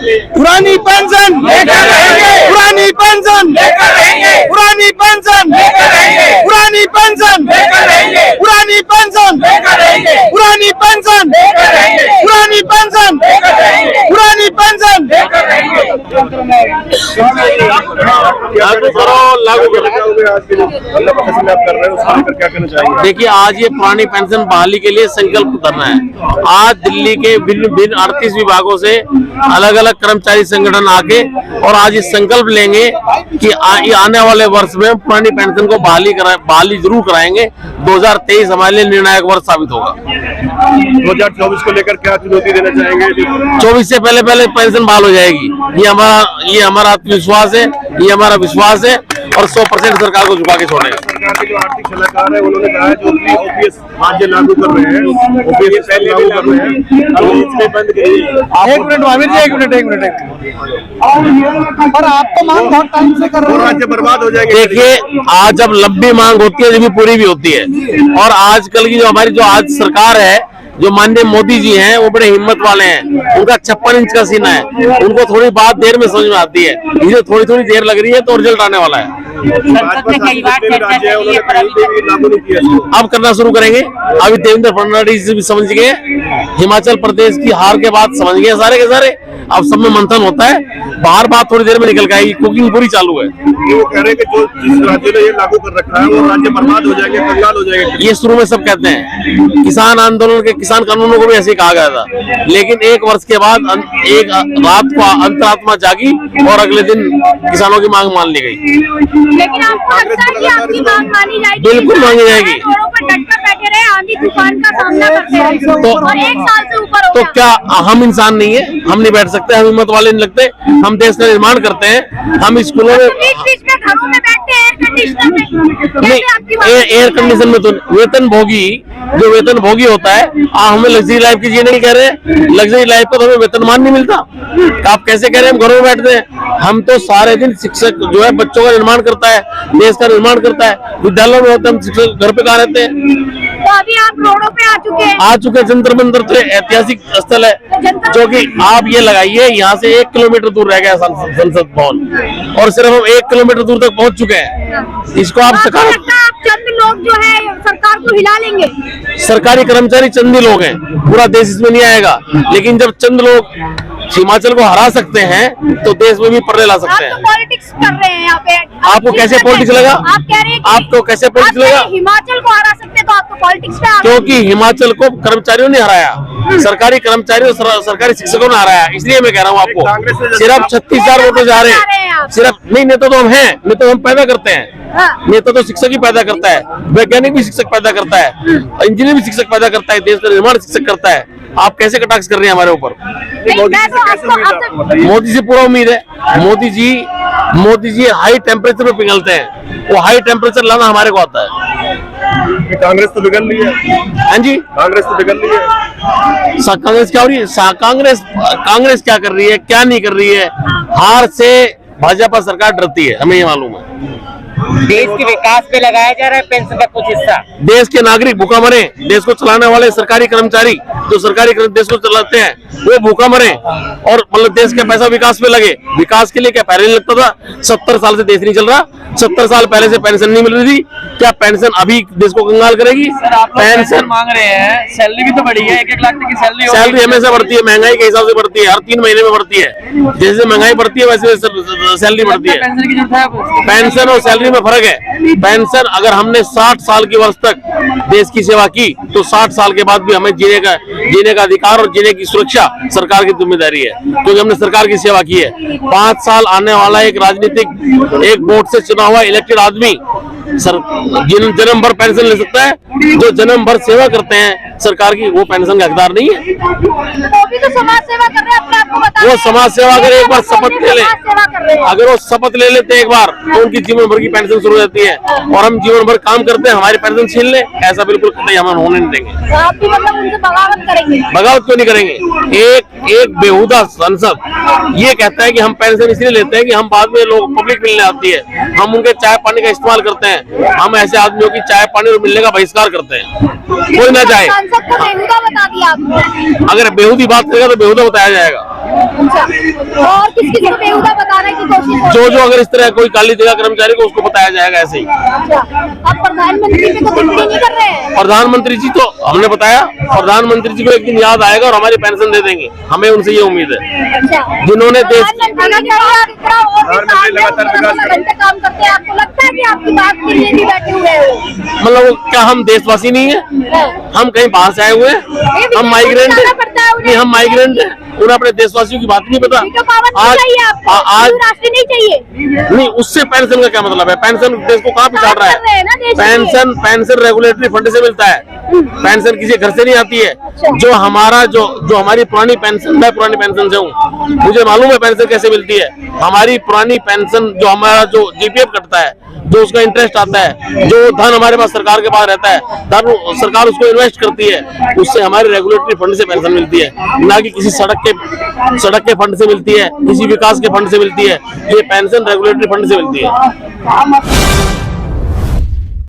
पुरानी पेंशन लेकर रहेंगे, पुरानी पेंशन लेकर रहेंगे, पुरानी पेंशन लेकर रहेंगे, पुरानी पेंशन लेकर रहेंगे, पुरानी पेंशन लेकर रहेंगे, पुरानी पेंशन लेकर रहेंगे, पुरानी पेंशन लेकर रहेंगे, पुरानी पेंशन लेकर रहेंगे। लागू कर रहे हो, क्या कहना चाहेंगे? देखिए, आज ये पुरानी पेंशन बहाली के लिए संकल्प करना है। आज दिल्ली के भिन्न 38 विभागों से अलग अलग कर्मचारी संगठन आके और आज ये संकल्प लेंगे कि आने वाले वर्ष में पुरानी पेंशन को बहाली जरूर कराएंगे। 2023 हमारे लिए निर्णायक वर्ष साबित होगा। 2024 को लेकर क्या चुनौती देना चाहेंगे? 24 से पहले पेंशन बहाल हो जाएगी, ये हमारा आत्मविश्वास है, ये हमारा विश्वास है और 100% सरकार को झुका के छोड़ेंगे। सरकार के जो आर्थिक सलाहकार है उन्होंने कहा है जो ओपीएस राज्य लागू कर रहे हैं, ओपीएस पहले लागू कर रहे हैं, इसमें बंद करिए। एक मिनट पर आपको मांग बहुत टाइम से कर रहे हैं, राज्य बर्बाद हो जाएंगे। देखिए, आज जब लंबी मांग होती है जब पूरी भी होती है, और आजकल की जो हमारी जो आज सरकार है, जो माननीय मोदी जी हैं, वो बड़े हिम्मत वाले हैं। उनका 56 इंच का सीना है, उनको थोड़ी बात देर में समझ में आती है, इसे थोड़ी देर लग रही है तो रिजल्ट आने वाला है। अब करना शुरू करेंगे। अभी देवेंद्र फडणवीस भी समझ गए, हिमाचल प्रदेश की हार के बाद समझ गए सारे के सारे। अब सब में मंथन होता है, बाहर बात थोड़ी देर में निकल के आएगी, कुकिंग पूरी चालू है। वो कह रहे हैं कि जो जिस राज्य ने ये लागू कर रखा है वो राज्य बर्बाद हो जाएंगे, कंगाल हो जाएंगे। ये शुरू में सब कहते हैं, किसान आंदोलन के किसान कानूनों को भी ऐसे कहा गया था, लेकिन एक वर्ष के बाद एक रात को अंतरात्मा जागी और अगले दिन किसानों की मांग मान ली गई। लेकिन आपको लगता है कि आपकी मांग मानी जाएगी? बिल्कुल मांगी जाएगी। रोडों पर डटकर बैठे रहे, आंधी तूफान का सामना करते रहे और 1 साल से ऊपर हो तो गया। क्या हम इंसान नहीं है? हम नहीं बैठ सकते? हम हिम्मत वाले नहीं लगते? हम देश का निर्माण करते हैं, हम स्कूलों में बीच में घरों में बैठते हैं एयर कंडीशनर में। नहीं, एयर कंडीशन में तो वेतन भोगी, जो वेतन भोगी होता है, हमें लग्जरी लाइफ की जीने नहीं कह रहे। लग्जरी लाइफ को तो हमें वेतनमान नहीं मिलता। आप कैसे कह रहे हैं हम घरों में बैठते हैं? हम तो सारे दिन शिक्षक जो है बच्चों का निर्माण करता है, देश का निर्माण करता है। विद्यालयों में होते हैं, हम शिक्षक घर पे कहाँ रहते हैं? तो अभी आप रोडों पे आ चुके हैं। जंतर मंतर तो ऐतिहासिक स्थल है, जो कि आप ये लगाइए, यहाँ से 1 किलोमीटर दूर रह गया संसद भवन, और सिर्फ हम 1 किलोमीटर दूर तक पहुँच चुके हैं। इसको आप चंद लोग जो है सरकार को हिला लेंगे। सरकारी कर्मचारी चंद ही लोग हैं, पूरा देश इसमें नहीं आएगा। लेकिन जब चंद लोग हिमाचल को हरा सकते हैं तो देश में भी पर्रे ला सकते हैं। आप तो पॉलिटिक्स कर रहे हैं यहाँ पे। आपको कैसे पॉलिटिक्स लगा? आप कह रहे हैं आपको कैसे पॉलिटिक्स लगा? हिमाचल को हरा सकते हैं तो आपको पॉलिटिक्स पे क्योंकि हिमाचल को कर्मचारियों ने हराया, सरकारी कर्मचारियों और सरकारी शिक्षकों ने हराया। इसलिए मैं कह रहा हूँ आपको, सिर्फ 36,000 वोट जा रहे हैं। सिर्फ नहीं, नेता तो हम हैं, नेता तो हम पैदा करते हैं। नेता तो शिक्षक ही पैदा करता है, वैज्ञानिक भी शिक्षक पैदा करता है, इंजीनियर भी शिक्षक पैदा करता है, देश का निर्माण शिक्षक करता है। आप कैसे कटाक्ष कर रहे हैं हमारे ऊपर? मोदी से पूरा उम्मीद है। मोदी जी हाई टेम्परेचर में पिघलते हैं, वो हाई टेम्परेचर लाना हमारे को आता है। कांग्रेस तो बिगड़ रही है। हाँ जी, कांग्रेस तो बिगड़ रही है। कांग्रेस क्या हो रही है? कांग्रेस क्या कर रही है, क्या नहीं कर रही है? हार से भाजपा सरकार डरती है, हमें ये मालूम है। देश के विकास पे लगाया जा रहा है पेंशन का कुछ हिस्सा। देश के नागरिक भूखा मरे, देश को चलाने वाले सरकारी कर्मचारी जो सरकारी देश को चलाते हैं वो भूखा मरे, और मतलब देश का पैसा विकास पे लगे। विकास के लिए क्या पहले नहीं लगता था? 70 साल से देश नहीं चल रहा, 70 साल पहले से पेंशन नहीं मिल रही थी। क्या पेंशन अभी देश को कंगाल करेगी? पेंशन मांग रहे हैं, सैलरी भी तो बढ़ी है, 1-1 लाख तक की सैलरी हमेशा बढ़ती है, महंगाई के हिसाब से बढ़ती है, हर 3 महीने में बढ़ती है। जैसे महंगाई बढ़ती है वैसे सैलरी बढ़ती है। पेंशन और सैलरी में फर्क है। पेंशन अगर हमने 60 साल की वर्ष तक देश की सेवा की तो 60 साल के बाद भी हमें जीने का अधिकार और जीने की सुरक्षा सरकार की जिम्मेदारी है, क्योंकि हमने सरकार की सेवा की है। 5 साल आने वाला एक राजनीतिक एक वोट से चुना हुआ इलेक्टेड आदमी जन्म भर पेंशन ले सकता है। जो जन्म भर सेवा करते हैं सरकार की, वो पेंशन का हकदार नहीं है। वो भी तो समाज सेवा कर रहे हैं, अपने आप को बता। वो समाज सेवा अगर एक बार शपथ ले ले, अगर वो शपथ ले लेते एक बार, तो उनकी जीवन भर की पेंशन शुरू हो जाती है। और हम जीवन भर काम करते हैं, हमारी पेंशन छीन ले, ऐसा बिल्कुल कतई हम होने नहीं देंगे। आप भी मतलब उनसे बगावत करेंगे? बगावत क्यों नहीं करेंगे? एक बेहुदा सांसद ये कहता है कि हम पेंशन इसलिए लेते हैं कि हम बाद में लोग पब्लिक मिलने आती है, हम उनके चाय पानी का इस्तेमाल करते हैं, हम ऐसे आदमियों की चाय पानी और मिलने का बहिष्कार करते हैं। कोई ना चाहे, सांसद को बेहुदा बता दिया आपने। अगर बेहुदी बात करेगा तो बेहुदा बताया जाएगा। अच्छा, और किस को बेहुदा बताने की कोशिश हो रही है? जो अगर इस तरह कोई काली जगह कर्मचारी को उसको बताया जाएगा ऐसे ही। अच्छा, अब प्रधानमंत्री पे तो टिप्पणी नहीं कर रहे हैं। प्रधानमंत्री जी तो हमने बताया, प्रधानमंत्री जी को एक दिन याद आएगा और हमारी पेंशन दे देंगे, हमें उनसे ये उम्मीद है। अच्छा, जिन्होंने देश काम करते हैं, आपको लगता है कि आपकी बात के लिए भी बैठे हुए हो? मतलब क्या हम देशवासी नहीं है? हम कहीं बाहर से आए हुए हैं? हम माइग्रेंट हैं? नहीं, हम माइग्रेंट हैं। उन्हें अपने देशवासियों की बात नहीं पता। आज राष्ट्रीय नहीं चाहिए, नहीं, उससे पेंशन का क्या मतलब है? पेंशन देश को कहाँ पिछाड़ रहा है? पेंशन रेगुलेटरी फंड से मिलता है, पेंशन किसी घर से नहीं आती है। जो हमारी पुरानी पेंशन, मैं पुरानी पेंशन से हूँ, मुझे मालूम है पेंशन कैसे मिलती है। हमारी पुरानी पेंशन जो हमारा जो जीपीएफ कटता है, जो उसका इंटरेस्ट आता है, जो धन हमारे पास सरकार के पास रहता है, धन सरकार उसको इन्वेस्ट करती है, उससे हमारे रेगुलेटरी फंड से पेंशन मिलती है, ना कि किसी सड़क के फंड से मिलती है, किसी विकास के फंड से मिलती है। ये पेंशन रेगुलेटरी फंड से मिलती है।